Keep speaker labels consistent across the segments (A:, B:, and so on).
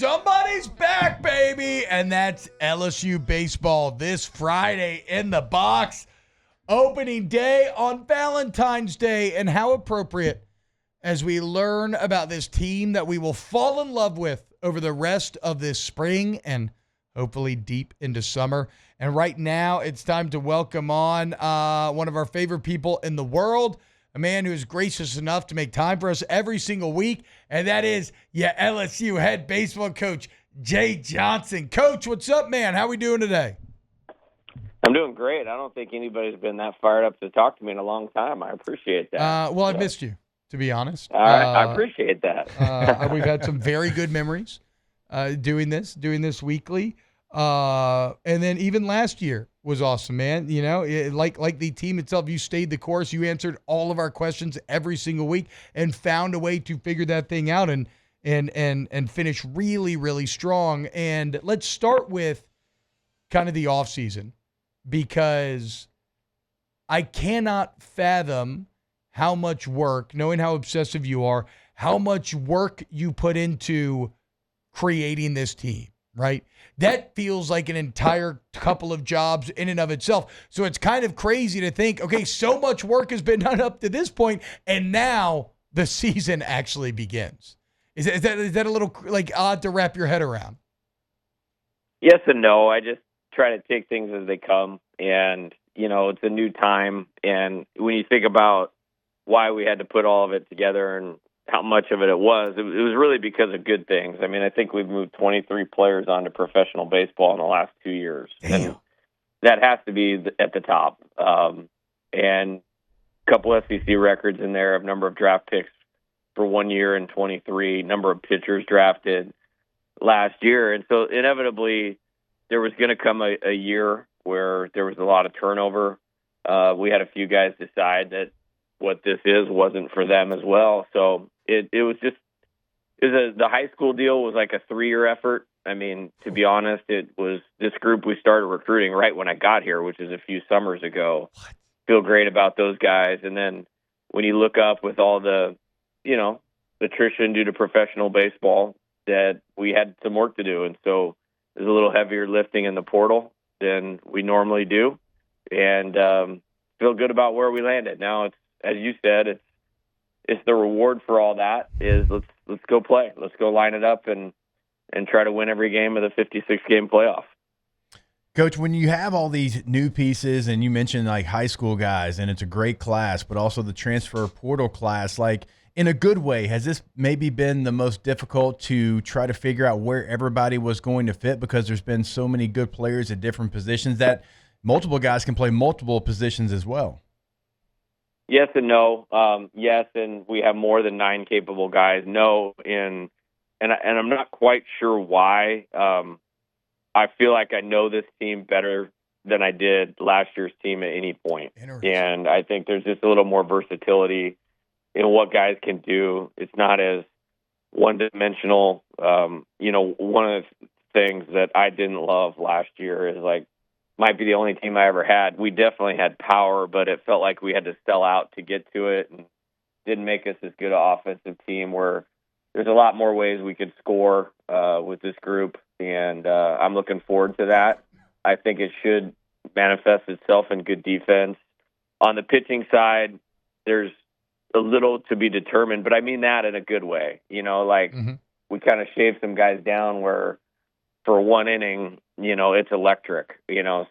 A: somebody's back, baby, and that's LSU baseball this Friday in the box. Opening day on Valentine's Day, and how appropriate as we learn about this team that we will fall in love with over the rest of this spring and hopefully deep into summer. And right now, it's time to welcome on one of our favorite people in the world, a man who is gracious enough to make time for us every single week, and that is LSU head baseball coach, Jay Johnson. Coach, what's up, man? How we doing today?
B: I'm doing great. I don't think anybody's been that fired up to talk to me in a long time. I appreciate that.
A: Well, I've missed you, to be honest.
B: All right, I appreciate that.
A: We've had some very good memories doing this weekly. And then even last year was awesome, man. You know, like the team itself, you stayed the course. You answered all of our questions every single week and found a way to figure that thing out and finish really, really strong. And let's start with kind of the offseason, because I cannot fathom how much work, knowing how obsessive you are, how much work you put into creating this team, right? That feels like an entire couple of jobs in and of itself. So it's kind of crazy to think, okay, so much work has been done up to this point, and now the season actually begins. Is that a little like odd to wrap your head around?
B: Yes and no. I just try to take things as they come, and it's a new time. And when you think about why we had to put all of it together and how much of it was really because of good things. I mean, I think we've moved 23 players onto professional baseball in the last 2 years.
A: Damn.
B: And that has to be at the top. And a couple SEC records in there of number of draft picks for 1 year and 23, number of pitchers drafted last year. And so inevitably there was going to come a year where there was a lot of turnover. We had a few guys decide that what this wasn't for them as well. So the high school deal was like a 3-year effort. I mean, to be honest, it was this group we started recruiting right when I got here, which is a few summers ago. Feel great about those guys. And then when you look up with all the, attrition due to professional baseball, that we had some work to do. And so there's a little heavier lifting in the portal than we normally do. And feel good about where we landed. Now it's, as you said, it's the reward for all that is let's go play. Let's go line it up and try to win every game of the 56-game playoff.
C: Coach, when you have all these new pieces, and you mentioned like high school guys, and it's a great class, but also the transfer portal class, like in a good way, has this maybe been the most difficult to try to figure out where everybody was going to fit, because there's been so many good players at different positions that multiple guys can play multiple positions as well?
B: Yes and no. Yes, and we have more than 9 capable guys. No, and I'm not quite sure why. I feel like I know this team better than I did last year's team at any point. And I think there's just a little more versatility in what guys can do. It's not as one-dimensional. One of the things that I didn't love last year is might be the only team I ever had. We definitely had power, but it felt like we had to sell out to get to it, and didn't make us as good an offensive team, where there's a lot more ways we could score with this group, and I'm looking forward to that. I think it should manifest itself in good defense. On the pitching side, there's a little to be determined, but I mean that in a good way. We kind of shaved some guys down where for one inning, it's electric,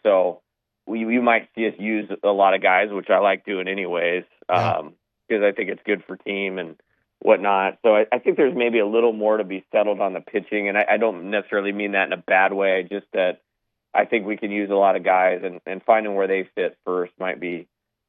B: so we might see us use a lot of guys, which I like doing anyways, because I think it's good for team and whatnot. So I think there's maybe a little more to be settled on the pitching, and I don't necessarily mean that in a bad way, just that I think we can use a lot of guys, and finding where they fit first might be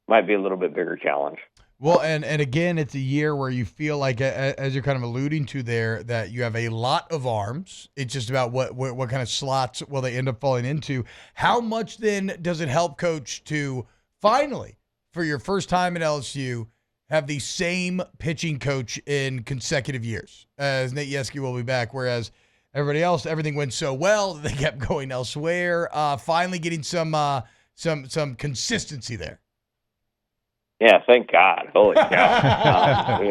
B: a little bit bigger challenge.
A: Well, and again, it's a year where you feel like, as you're kind of alluding to there, that you have a lot of arms. It's just about what kind of slots will they end up falling into. How much then does it help, Coach, to finally, for your first time at LSU, have the same pitching coach in consecutive years? As Nate Yeski will be back, whereas everybody else, everything went so well that they kept going elsewhere. Finally getting some consistency there.
B: Yeah, thank God. Holy cow.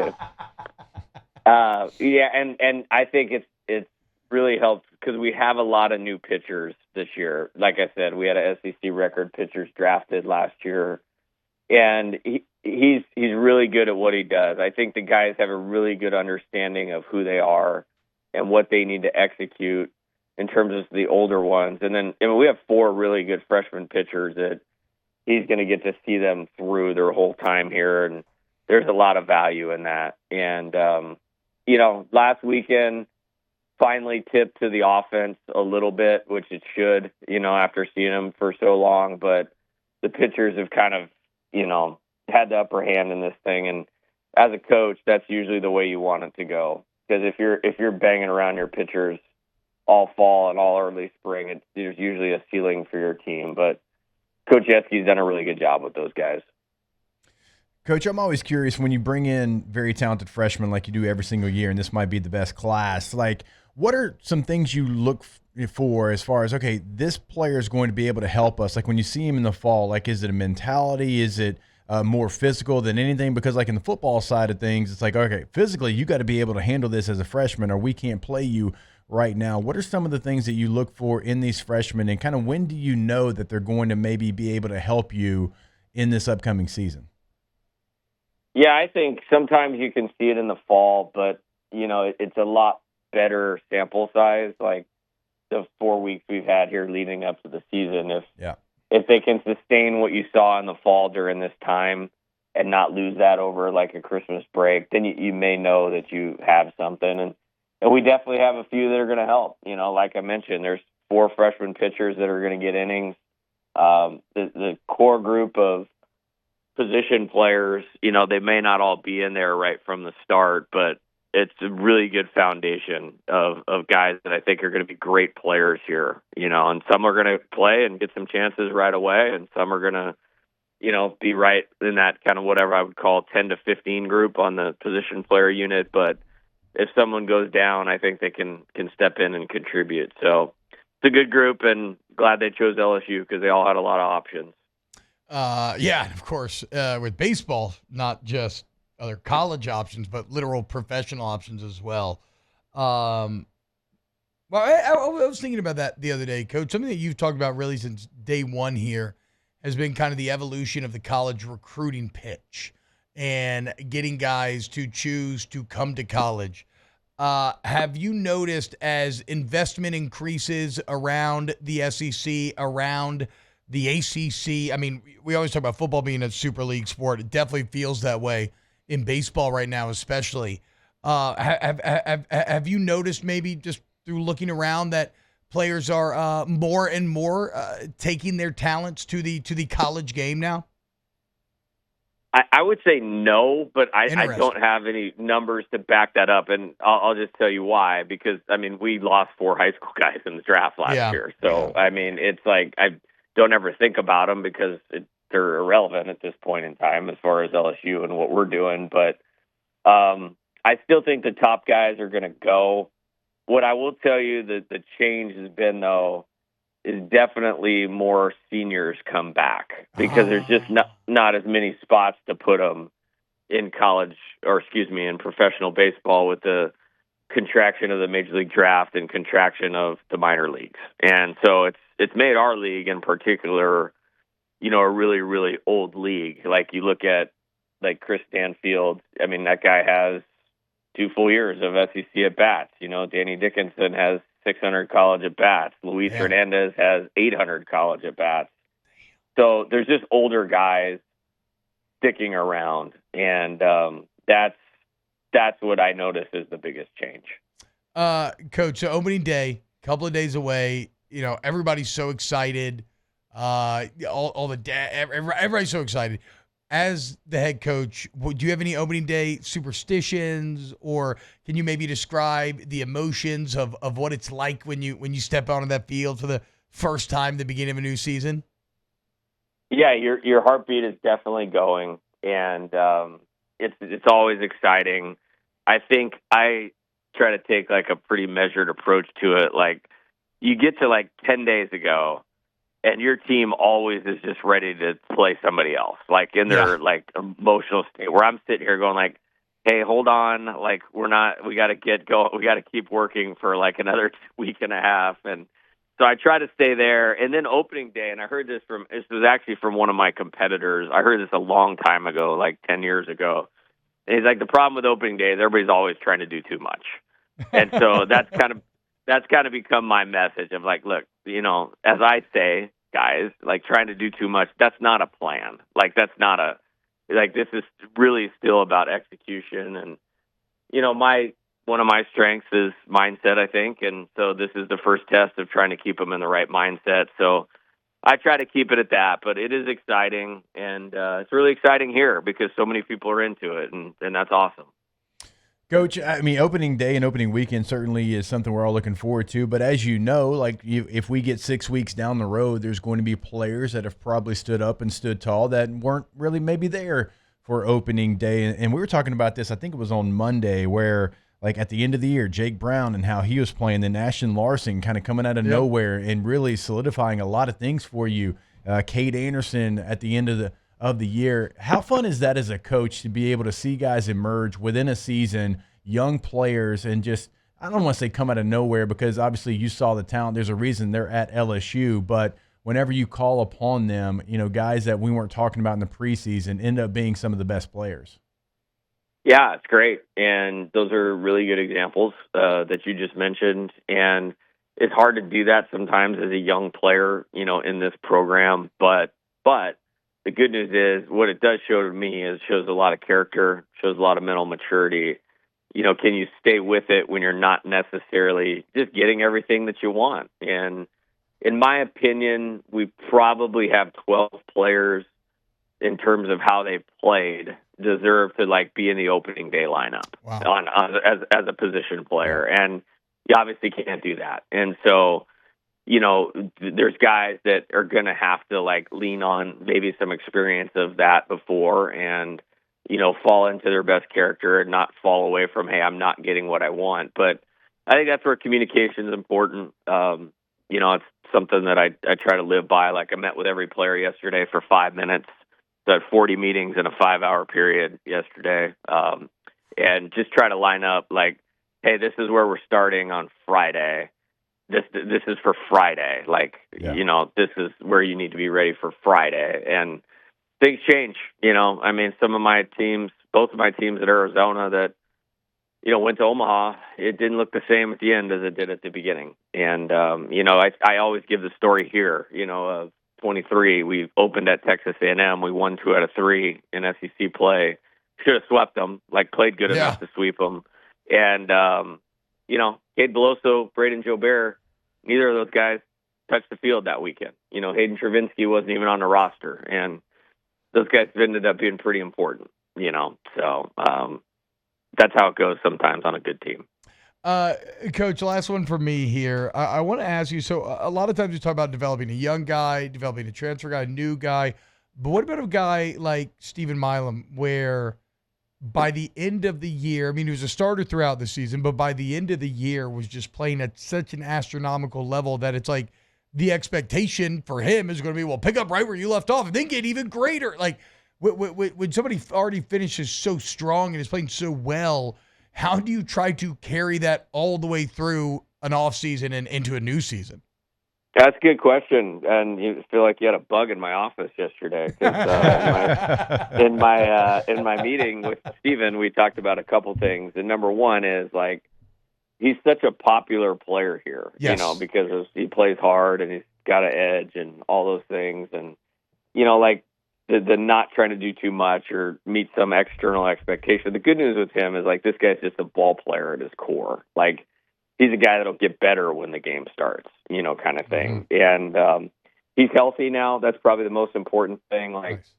B: And I think it's really helped because we have a lot of new pitchers this year. Like I said, we had a SEC record pitchers drafted last year, and he's really good at what he does. I think the guys have a really good understanding of who they are and what they need to execute in terms of the older ones. And then we have 4 really good freshman pitchers that he's going to get to see them through their whole time here, and there's a lot of value in that. And last weekend finally tipped to the offense a little bit, which it should, after seeing them for so long. But the pitchers have kind of, had the upper hand in this thing. And as a coach, that's usually the way you want it to go. Because if you're banging around your pitchers all fall and all early spring, there's usually a ceiling for your team. But Coach Yetzke's done a really good job with those guys.
C: Coach, I'm always curious when you bring in very talented freshmen like you do every single year, and this might be the best class, like what are some things you look for as far as, okay, this player is going to be able to help us? Like when you see him in the fall, like is it a mentality? Is it more physical than anything? Because like in the football side of things, it's like, okay, physically you got to be able to handle this as a freshman or we can't play you right now. What are some of the things that you look for in these freshmen, and kind of when do you know that they're going to maybe be able to help you in this upcoming season?
B: Yeah, I think sometimes you can see it in the fall, but, it's a lot better sample size, like the 4 weeks we've had here leading up to the season. If they can sustain what you saw in the fall during this time and not lose that over like a Christmas break, then you may know that you have something. And we definitely have a few that are going to help. Like I mentioned, there's 4 freshman pitchers that are going to get innings. The core group of position players, they may not all be in there right from the start, but it's a really good foundation of guys that I think are going to be great players here, and some are going to play and get some chances right away, and some are going to, be right in that kind of whatever I would call 10 to 15 group on the position player unit. But if someone goes down, I think they can step in and contribute. So it's a good group, and glad they chose LSU because they all had a lot of options.
A: Yeah, of course, with baseball, not just other college options, but literal professional options as well. Well, I was thinking about that the other day, Coach. Something that you've talked about really since day one here has been kind of the evolution of the college recruiting pitch and getting guys to choose to come to college. Have you noticed as investment increases around the SEC, around the ACC? I mean, we always talk about football being a super league sport. It definitely feels that way in baseball right now, especially. Have you noticed maybe just through looking around that players are more and more taking their talents to the college game now?
B: I would say no, but I don't have any numbers to back that up, and I'll just tell you why. Because, we lost 4 high school guys in the draft last year. So, it's like I don't ever think about them because they're irrelevant at this point in time as far as LSU and what we're doing. But I still think the top guys are going to go. What I will tell you that the change has been, though, is definitely more seniors come back because there's just not as many spots to put them in college in professional baseball with the contraction of the major league draft and contraction of the minor leagues. And so it's made our league in particular, a really, really old league. Like you look at like Chris Stanfield, that guy has 2 full years of SEC at bats. Danny Dickinson has 600 college at bats. Luis Hernandez has 800 college at bats. So there's just older guys sticking around, and that's what I notice is the biggest change.
A: Coach, so opening day, couple of days away. Everybody's so excited. Everybody's so excited. As the head coach, do you have any opening day superstitions, or can you maybe describe the emotions of what it's like when you step onto that field for the first time at the beginning of a new season?
B: Yeah, your heartbeat is definitely going, and it's always exciting. I think I try to take like a pretty measured approach to it. Like you get to like 10 days ago, and your team always is just ready to play somebody else, like in their like emotional state. Where I'm sitting here going like, hey, hold on, like we got to get going, we got to keep working for like another week and a half, and so I try to stay there. And then opening day, and I heard this was actually from one of my competitors. I heard this a long time ago, like 10 years ago. And he's like, the problem with opening day is everybody's always trying to do too much, and so that's kind of become my message of like, look, as I say, guys, like trying to do too much, that's not a plan. Like that's not this is really still about execution. And, one of my strengths is mindset, I think. And so this is the first test of trying to keep them in the right mindset. So I try to keep it at that, but it is exciting. And it's really exciting here because so many people are into it, and that's awesome.
C: Coach, I mean, opening day and opening weekend certainly is something we're all looking forward to. But as you know, if we get 6 weeks down the road, there's going to be players that have probably stood up and stood tall that weren't really maybe there for opening day. And we were talking about this, I think it was on Monday, where like at the end of the year, Jake Brown and how he was playing, then Ashton Larson kind of coming out of nowhere and really solidifying a lot of things for you. Cade Anderson at the end of the year. How fun is that as a coach to be able to see guys emerge within a season, young players, and just, I don't want to say come out of nowhere because obviously you saw the talent. There's a reason they're at LSU, but whenever you call upon them, guys that we weren't talking about in the preseason end up being some of the best players.
B: Yeah, it's great. And those are really good examples that you just mentioned. And it's hard to do that sometimes as a young player, in this program. But the good news is what it does show to me is it shows a lot of character, shows a lot of mental maturity. Can you stay with it when you're not necessarily just getting everything that you want? And in my opinion, we probably have 12 players in terms of how they played deserve to be in the opening day lineup. Wow. As a position player. And you obviously can't do that. And so, there's guys that are going to have to lean on maybe some experience of that before and, fall into their best character and not fall away from, hey, I'm not getting what I want. But I think that's where communication is important. It's something that I try to live by. I met with every player yesterday for 5 minutes. So I had 40 meetings in a 5-hour period yesterday. And just try to line up hey, this is where we're starting on Friday. This is for Friday. This is where you need to be ready for Friday. And things change, some of my teams, both of my teams at Arizona that, went to Omaha, it didn't look the same at the end as it did at the beginning. And, I always give the story here, of 23, we opened at Texas A&M. We won 2 out of 3 in SEC play. Should have swept them, played good enough to sweep them. And, Cade Beloso, Braden Jobert, neither of those guys touched the field that weekend. Hayden Travinsky wasn't even on the roster. And those guys ended up being pretty important, So that's how it goes sometimes on a good team.
A: Coach, last one for me here. I want to ask you, so a lot of times you talk about developing a young guy, developing a transfer guy, a new guy, but what about a guy like Stephen Milam where by the end of the year, he was a starter throughout the season, but by the end of the year was just playing at such an astronomical level that it's the expectation for him is going to be, well, pick up right where you left off and then get even greater. When somebody already finishes so strong and is playing so well, how do you try to carry that all the way through an off season and into a new season?
B: That's a good question, and you feel like you had a bug in my office yesterday. 'Cause, in my meeting with Steven, we talked about a couple things, and number one is he's such a popular player here, because he plays hard and he's got an edge and all those things, and the not trying to do too much or meet some external expectation. The good news with him is this guy's just a ball player at his core. He's a guy that'll get better when the game starts, kind of thing. Mm-hmm. And he's healthy now. That's probably the most important thing. Nice.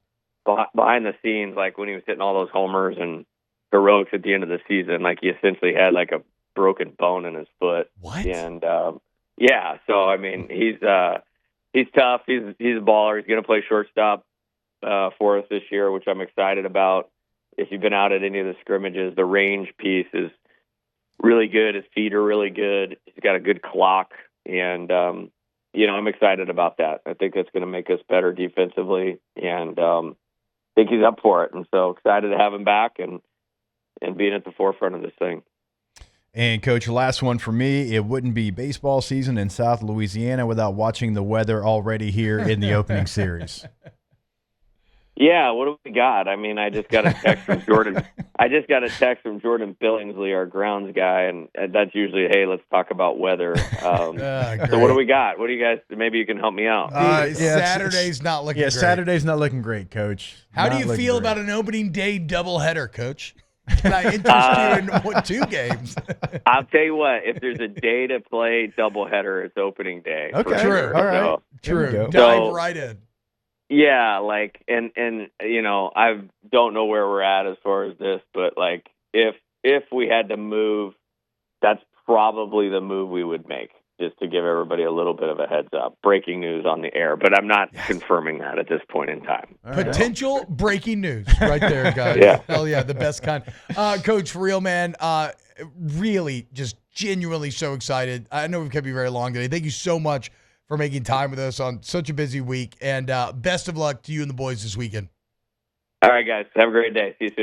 B: Behind the scenes, when he was hitting all those homers and heroics at the end of the season, he essentially had a broken bone in his foot.
A: What?
B: And so he's tough. He's a baller. He's going to play shortstop for us this year, which I'm excited about. If you've been out at any of the scrimmages, the range piece is really good. His feet are really good. He's got a good clock, and I'm excited about that. I think that's going to make us better defensively, and I think he's up for it. And so excited to have him back, and and being at the forefront of this thing.
C: And, Coach, last one for me. It wouldn't be baseball season in South Louisiana without watching the weather already here in the opening series.
B: Yeah, what do we got? I mean, I just got a text from Jordan. I just got a text from Jordan Billingsley, our grounds guy, and that's usually, hey, let's talk about weather. So what do we got? What do you guys? Maybe you can help me out.
A: Saturday's not looking great.
C: Saturday's not looking great, Coach.
A: How do you feel about an opening day doubleheader, Coach? Can I interest you in 2 games?
B: I'll tell you what. If there's a day to play doubleheader, it's opening day.
C: Okay,
A: True.
C: All right.
A: So, true. Dive right in.
B: Yeah, and I don't know where we're at as far as this, but if we had to move, that's probably the move we would make, just to give everybody a little bit of a heads up. Breaking news on the air, but I'm not confirming that at this point in time.
A: Potential breaking news right there, guys.
B: Yeah.
A: Hell yeah, the best kind. Coach, for real, man, really just genuinely so excited. I know we've kept you very long today. Thank you so much for making time with us on such a busy week, and best of luck to you and the boys this weekend.
B: All right, guys. Have a great day. See you soon.